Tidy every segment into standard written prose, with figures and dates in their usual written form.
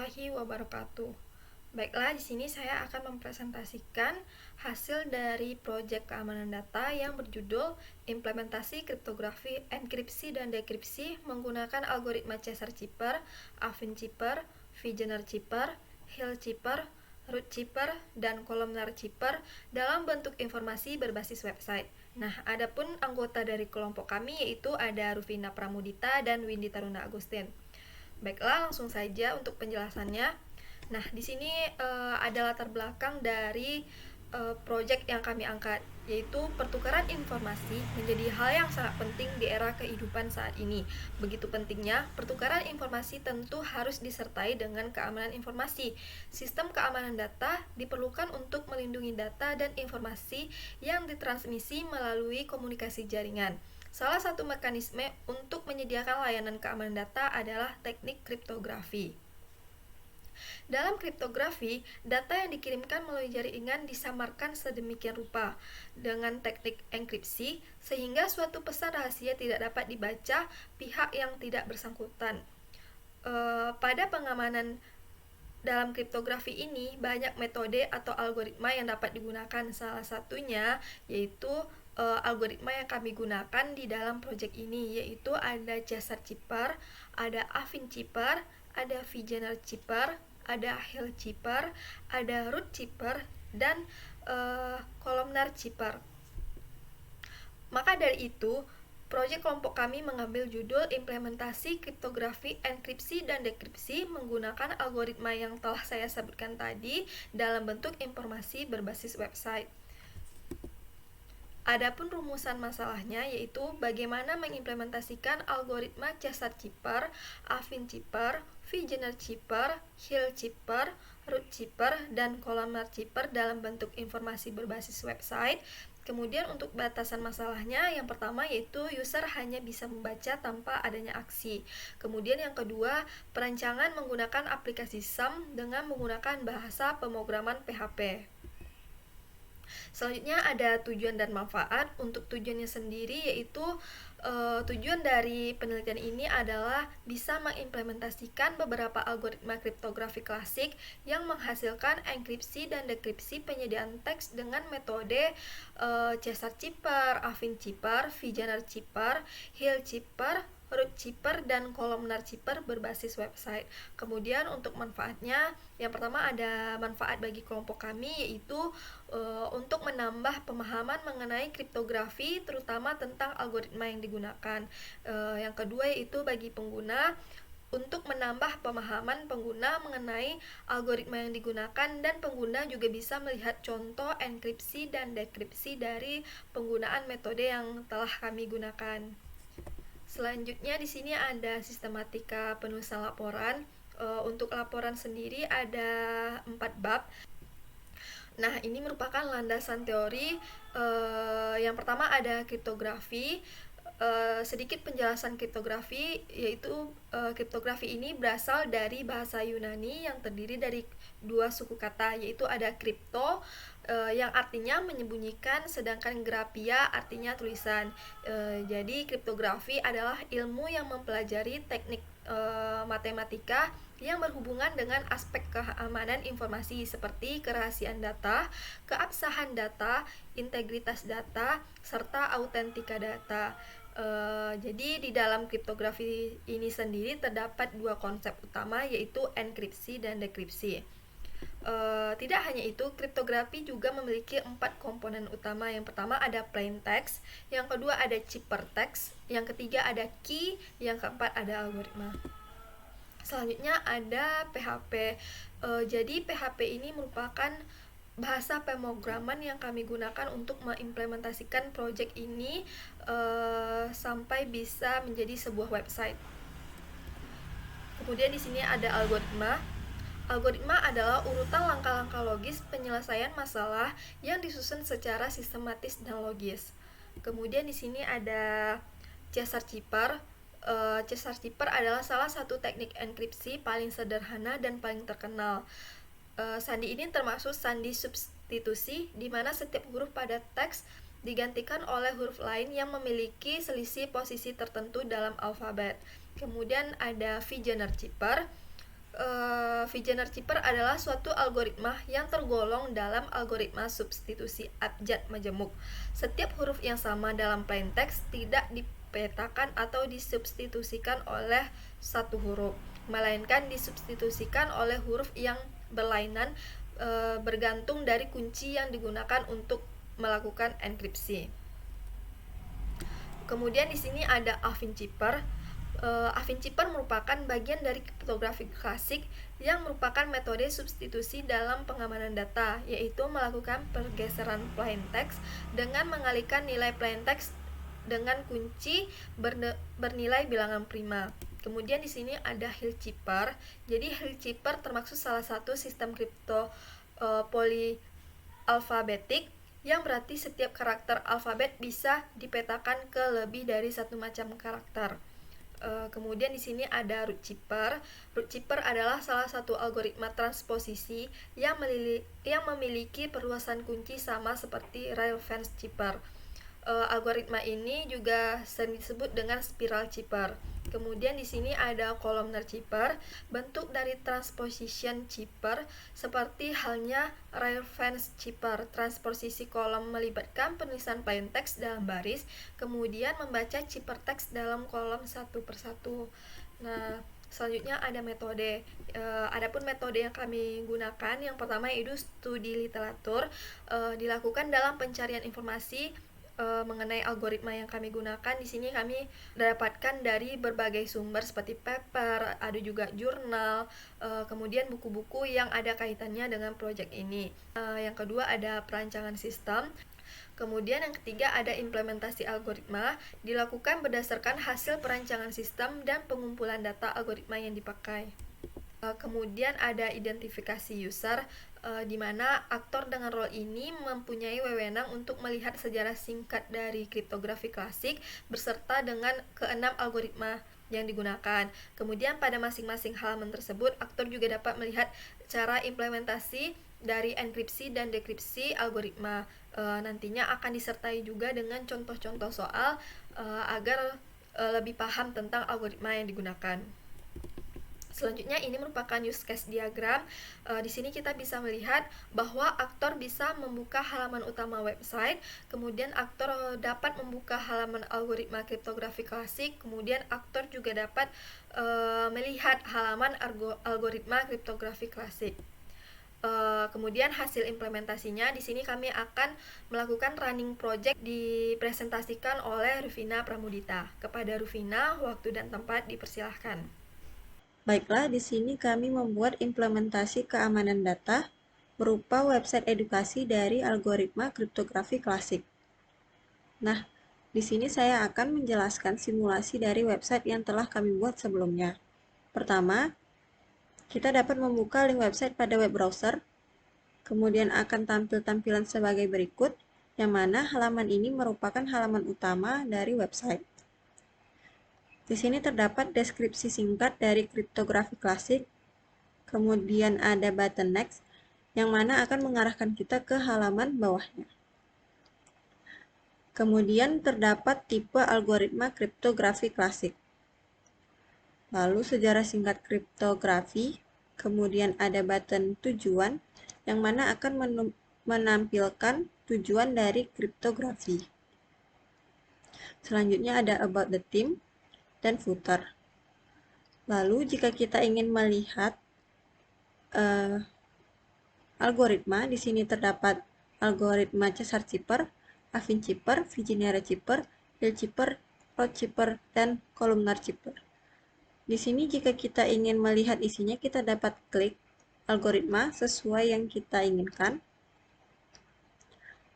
warahmatullahi wabarakatuh. Baiklah, di sini saya akan mempresentasikan hasil dari proyek keamanan data yang berjudul Implementasi Kriptografi, Enkripsi, dan Dekripsi menggunakan algoritma Caesar-Chipper, Affine-Chipper, Vigener-Chipper, Hill-Chipper, Root-Chipper, dan Columnar-Chipper dalam bentuk informasi berbasis website. Nah, adapun anggota dari kelompok kami yaitu ada Rufina Pramudita dan Windy Taruna Agustin. Baiklah, langsung saja untuk penjelasannya. Nah, di sini ada latar belakang dari proyek yang kami angkat, yaitu pertukaran informasi menjadi hal yang sangat penting di era kehidupan saat ini. Begitu pentingnya, pertukaran informasi tentu harus disertai dengan keamanan informasi. Sistem keamanan data diperlukan untuk melindungi data dan informasi yang ditransmisi melalui komunikasi jaringan. Salah satu mekanisme untuk menyediakan layanan keamanan data adalah teknik kriptografi. Dalam kriptografi, data yang dikirimkan melalui jaringan disamarkan sedemikian rupa dengan teknik enkripsi sehingga suatu pesan rahasia tidak dapat dibaca pihak yang tidak bersangkutan. Pada pengamanan dalam kriptografi ini banyak metode atau algoritma yang dapat digunakan. Salah satunya yaitu algoritma yang kami gunakan di dalam proyek ini, yaitu ada Caesar-Chipper, ada Affine-Chipper, ada Vigener-Chipper, ada Hill-Chipper, ada Root-Chipper, dan Columnar-Chipper. Maka dari itu, proyek kelompok kami mengambil judul Implementasi Kriptografi, Enkripsi, dan Dekripsi menggunakan algoritma yang telah saya sebutkan tadi dalam bentuk informasi berbasis website. Adapun rumusan masalahnya yaitu bagaimana mengimplementasikan algoritma Caesar-Chipper, Affine-Chipper, Vigener-Chipper, Hill-Chipper, Root-Chipper, dan Columnar-Chipper dalam bentuk informasi berbasis website. Kemudian untuk batasan masalahnya, yang pertama yaitu user hanya bisa membaca tanpa adanya aksi. Kemudian yang kedua, perancangan menggunakan aplikasi SAM dengan menggunakan bahasa pemrograman PHP. Selanjutnya ada tujuan dan manfaat. Untuk tujuannya sendiri yaitu tujuan dari penelitian ini adalah bisa mengimplementasikan beberapa algoritma kriptografi klasik yang menghasilkan enkripsi dan dekripsi penyediaan teks dengan metode Caesar-Chipper, Affine-Chipper, Vigener-Chipper, Hill-Chipper, Root-Chipper, dan Columnar-Chipper berbasis website. Kemudian untuk manfaatnya, yang pertama ada manfaat bagi kelompok kami yaitu untuk menambah pemahaman mengenai kriptografi, terutama tentang algoritma yang digunakan. Yang kedua yaitu bagi pengguna untuk menambah pemahaman pengguna mengenai algoritma yang digunakan, dan pengguna juga bisa melihat contoh enkripsi dan dekripsi dari penggunaan metode yang telah kami gunakan. Selanjutnya di sini ada sistematika penulisan laporan. Untuk laporan sendiri ada 4 bab. Nah, ini merupakan landasan teori. Yang pertama ada kriptografi. Sedikit penjelasan kriptografi, yaitu kriptografi ini berasal dari bahasa Yunani yang terdiri dari 2 suku kata, yaitu ada kripto yang artinya menyembunyikan, sedangkan grafia artinya tulisan. Jadi kriptografi adalah ilmu yang mempelajari teknik matematika yang berhubungan dengan aspek keamanan informasi seperti kerahasiaan data, keabsahan data, integritas data, serta autentika data. Jadi di dalam kriptografi ini sendiri terdapat 2 konsep utama, yaitu enkripsi dan dekripsi. Tidak hanya itu, kriptografi juga memiliki 4 komponen utama. Yang pertama ada plain text, yang kedua ada ciphertext, yang ketiga ada key, yang keempat ada algoritma. Selanjutnya ada PHP. Jadi PHP ini merupakan bahasa pemrograman yang kami gunakan untuk mengimplementasikan proyek ini sampai bisa menjadi sebuah website. Kemudian di sini ada algoritma. Algoritma adalah urutan langkah-langkah logis penyelesaian masalah yang disusun secara sistematis dan logis. Kemudian di sini ada Caesar-Chipper. Caesar-Chipper adalah salah satu teknik enkripsi paling sederhana dan paling terkenal. Sandi ini termasuk sandi substitusi, di mana setiap huruf pada teks digantikan oleh huruf lain yang memiliki selisih posisi tertentu dalam alfabet. Kemudian ada Vigener-Chipper. Vigener-Chipper adalah suatu algoritma yang tergolong dalam algoritma substitusi abjad majemuk. Setiap huruf yang sama dalam plain text tidak dipetakan atau disubstitusikan oleh satu huruf, melainkan disubstitusikan oleh huruf yang berlainan bergantung dari kunci yang digunakan untuk melakukan enkripsi. Kemudian di sini ada Affine-Chipper. Affine-Chipper merupakan bagian dari kriptografi klasik yang merupakan metode substitusi dalam pengamanan data, yaitu melakukan pergeseran plain text dengan mengalihkan nilai plain text dengan kunci bernilai bilangan prima. Kemudian di sini ada Hill-Chipper. Jadi Hill-Chipper termasuk salah satu sistem kripto polyalfabetik yang berarti setiap karakter alfabet bisa dipetakan ke lebih dari satu macam karakter. Kemudian di sini ada Root-Chipper. Root-Chipper adalah salah satu algoritma transposisi yang memiliki perluasan kunci sama seperti Riemann-Chipper. Algoritma ini juga sering disebut dengan spiral chipper. Kemudian di sini ada columnar chipper, bentuk dari transposition chipper seperti halnya Riemann-Chipper. Transposisi kolom melibatkan penulisan plain text dalam baris, kemudian membaca chipper text dalam kolom satu persatu. Nah, selanjutnya ada metode. Adapun metode yang kami gunakan, yang pertama yaitu studi literatur, dilakukan dalam pencarian informasi mengenai algoritma yang kami gunakan. Di sini kami dapatkan dari berbagai sumber seperti paper, ada juga jurnal, kemudian buku-buku yang ada kaitannya dengan proyek ini. Yang kedua ada perancangan sistem. Kemudian yang ketiga ada implementasi algoritma, dilakukan berdasarkan hasil perancangan sistem dan pengumpulan data algoritma yang dipakai. Kemudian ada identifikasi user, di mana aktor dengan role ini mempunyai wewenang untuk melihat sejarah singkat dari kriptografi klasik beserta dengan keenam algoritma yang digunakan. Kemudian pada masing-masing halaman tersebut, aktor juga dapat melihat cara implementasi dari enkripsi dan dekripsi algoritma. Nantinya akan disertai juga dengan contoh-contoh soal agar lebih paham tentang algoritma yang digunakan. Selanjutnya ini merupakan use case diagram. Di sini kita bisa melihat bahwa aktor bisa membuka halaman utama website, kemudian aktor dapat membuka halaman algoritma kriptografi klasik, kemudian aktor juga dapat melihat halaman algoritma kriptografi klasik. Kemudian hasil implementasinya di sini kami akan melakukan running project dipresentasikan oleh Rufina Pramudita. Kepada Rufina, waktu dan tempat dipersilahkan. Baiklah, di sini kami membuat implementasi keamanan data berupa website edukasi dari algoritma kriptografi klasik. Nah, di sini saya akan menjelaskan simulasi dari website yang telah kami buat sebelumnya. Pertama, kita dapat membuka link website pada web browser, kemudian akan tampil tampilan sebagai berikut, yang mana halaman ini merupakan halaman utama dari website. Di sini terdapat deskripsi singkat dari kriptografi klasik, kemudian ada button next, yang mana akan mengarahkan kita ke halaman bawahnya. Kemudian terdapat tipe algoritma kriptografi klasik. Lalu sejarah singkat kriptografi, kemudian ada button tujuan, yang mana akan menampilkan tujuan dari kriptografi. Selanjutnya ada about the theme dan footer. Lalu jika kita ingin melihat algoritma, di sini terdapat algoritma Cesar-Chipper, Affine-Chipper, Vigenère-Chipper, Hill-Chipper, Root-Chipper, dan columnar-Chipper. Di sini jika kita ingin melihat isinya, kita dapat klik algoritma sesuai yang kita inginkan.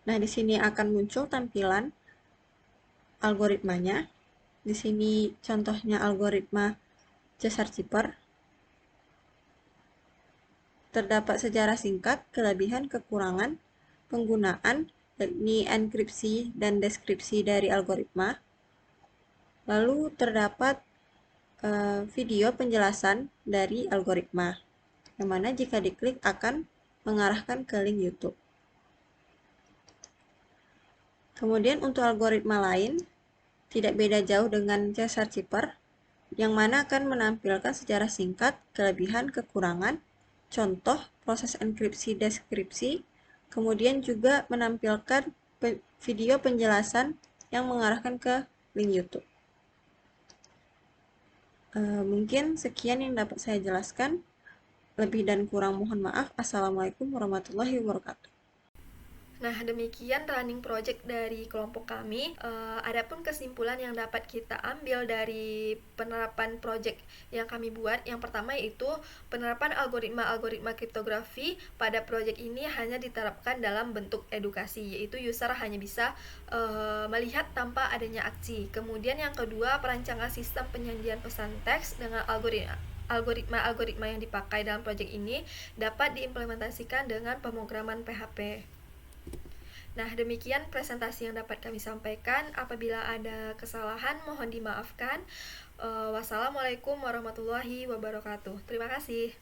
Nah, di sini akan muncul tampilan algoritmanya. Di sini contohnya algoritma Cesar-Chipper. Terdapat sejarah singkat, kelebihan, kekurangan, penggunaan, yakni enkripsi dan deskripsi dari algoritma. Lalu terdapat video penjelasan dari algoritma, yang mana jika diklik akan mengarahkan ke link YouTube. Kemudian untuk algoritma lain, tidak beda jauh dengan Cesar-Chipper. yang mana akan menampilkan secara singkat kelebihan, kekurangan, contoh proses enkripsi deskripsi, kemudian juga menampilkan video penjelasan yang mengarahkan ke link YouTube. Mungkin sekian yang dapat saya jelaskan. Lebih dan kurang mohon maaf. Assalamualaikum warahmatullahi wabarakatuh. Nah, demikian running project dari kelompok kami. Adapun kesimpulan yang dapat kita ambil dari penerapan project yang kami buat, yang pertama yaitu penerapan algoritma kriptografi pada project ini hanya diterapkan dalam bentuk edukasi, yaitu user hanya bisa melihat tanpa adanya aksi. Kemudian yang kedua, perancangan sistem penyajian pesan teks dengan algoritma yang dipakai dalam project ini dapat diimplementasikan dengan pemrograman PHP. Nah, demikian presentasi yang dapat kami sampaikan. Apabila ada kesalahan, mohon dimaafkan. Wassalamualaikum warahmatullahi wabarakatuh. Terima kasih.